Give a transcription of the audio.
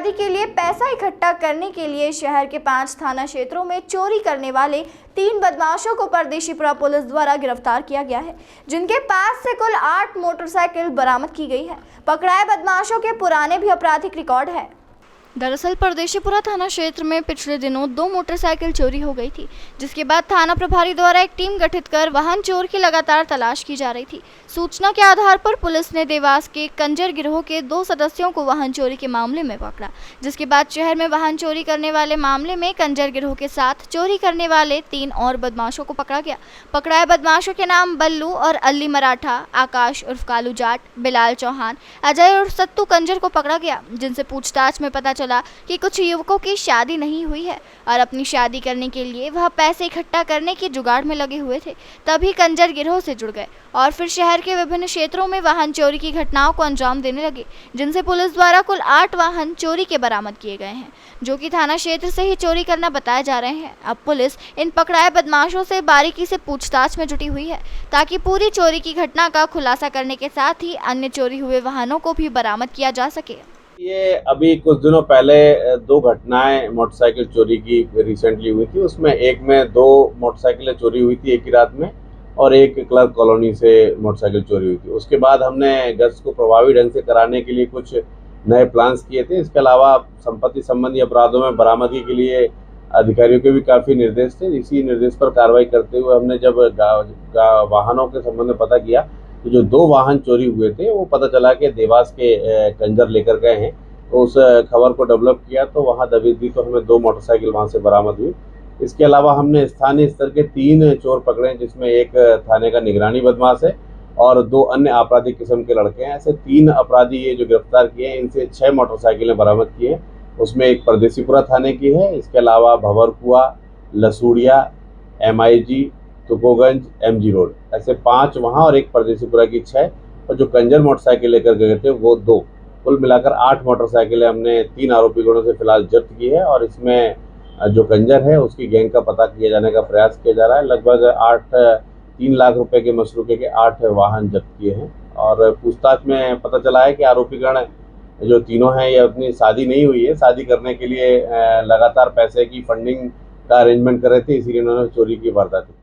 शादी के लिए पैसा इकट्ठा करने के लिए शहर के 5 थाना क्षेत्रों में चोरी करने वाले 3 बदमाशों को परदेशीपुरा पुलिस द्वारा गिरफ्तार किया गया है, जिनके पास से कुल 8 मोटरसाइकिल बरामद की गई है। पकड़ाए बदमाशों के पुराने भी आपराधिक रिकॉर्ड है। दरअसल परदेशीपुरा थाना क्षेत्र में पिछले दिनों 2 मोटरसाइकिल चोरी हो गई थी, जिसके बाद थाना प्रभारी द्वारा एक टीम गठित कर वाहन चोर की लगातार तलाश की जा रही थी। सूचना के आधार पर पुलिस ने देवास के कंजर गिरोह के 2 सदस्यों को वाहन चोरी के मामले में पकड़ा, जिसके बाद शहर में वाहन चोरी करने वाले मामले में कंजर गिरोह के साथ चोरी करने वाले 3 और बदमाशों को पकड़ा गया। पकड़ाए बदमाशों के नाम बल्लू और अल्ली मराठा, आकाश उर्फ कालू जाट, बिलाल चौहान, अजय और सत्तू कंजर को पकड़ा गया, जिनसे पूछताछ में पता चला कि कुछ युवकों की शादी नहीं हुई है और अपनी शादी करने के लिए वह पैसे इकट्ठा करने की जुगाड़ में लगे हुए थे। तभी कंजर गिरोह से जुड़ गए और फिर शहर के विभिन्न क्षेत्रों में वाहन चोरी की घटनाओं को अंजाम देने लगे, जिनसे पुलिस द्वारा कुल 8 वाहन चोरी के बरामद किए गए हैं, जो कि थाना क्षेत्र से ही चोरी करना बताए जा रहे हैं। अब पुलिस इन पकड़ाए बदमाशों से बारीकी से पूछताछ में जुटी हुई है, ताकि पूरी चोरी की घटना का खुलासा करने के साथ ही अन्य चोरी हुए वाहनों को भी बरामद किया जा सके। ये अभी कुछ दिनों पहले 2 घटनाएं मोटरसाइकिल चोरी की रिसेंटली हुई थी। उसमें एक में 2 मोटरसाइकिलें चोरी हुई थी एक ही रात में, और एक क्लर्क कॉलोनी से मोटरसाइकिल चोरी हुई थी। उसके बाद हमने गश्त को प्रभावी ढंग से कराने के लिए कुछ नए प्लान्स किए थे। इसके अलावा संपत्ति संबंधी अपराधों में बरामदगी के लिए अधिकारियों के भी काफ़ी निर्देश थे। इसी निर्देश पर कार्रवाई करते हुए हमने जब वाहनों के संबंध में पता किया तो जो 2 वाहन चोरी हुए थे वो पता चला कि देवास के कंजर लेकर गए हैं। तो उस खबर को डेवलप किया तो वहाँ दबिश दी तो हमें 2 मोटरसाइकिल वहाँ से बरामद हुई। इसके अलावा हमने स्थानीय स्तर के 3 चोर पकड़े हैं, जिसमें एक थाने का निगरानी बदमाश है और 2 अन्य आपराधिक किस्म के लड़के हैं। ऐसे 3 अपराधी ये जो गिरफ्तार किए हैं, इनसे 6 मोटरसाइकिलें बरामद की हैं। उसमें एक परदेशीपुरा थाने की है, इसके अलावा Bhanwarkuan, Lasudia, MIG, Tukoganj, MG road, ऐसे 5 वहाँ और एक परदेशीपुरा की 6, और जो कंजर मोटरसाइकिल लेकर गए थे वो 2। कुल मिलाकर 8 मोटरसाइकिलें हमने 3 आरोपी गुणों से फिलहाल जब्त की है, और इसमें जो कंजर है उसकी गैंग का पता किए जाने का प्रयास किया जा रहा है। लगभग 3 लाख रुपए के मसरूके के 8 वाहन जब्त किए हैं, और पूछताछ में पता चला है कि आरोपीगण जो तीनों हैं ये अपनी शादी नहीं हुई है, शादी करने के लिए लगातार पैसे की फंडिंग का अरेंजमेंट कर रहे थे, इसीलिए उन्होंने चोरी की वारदात की।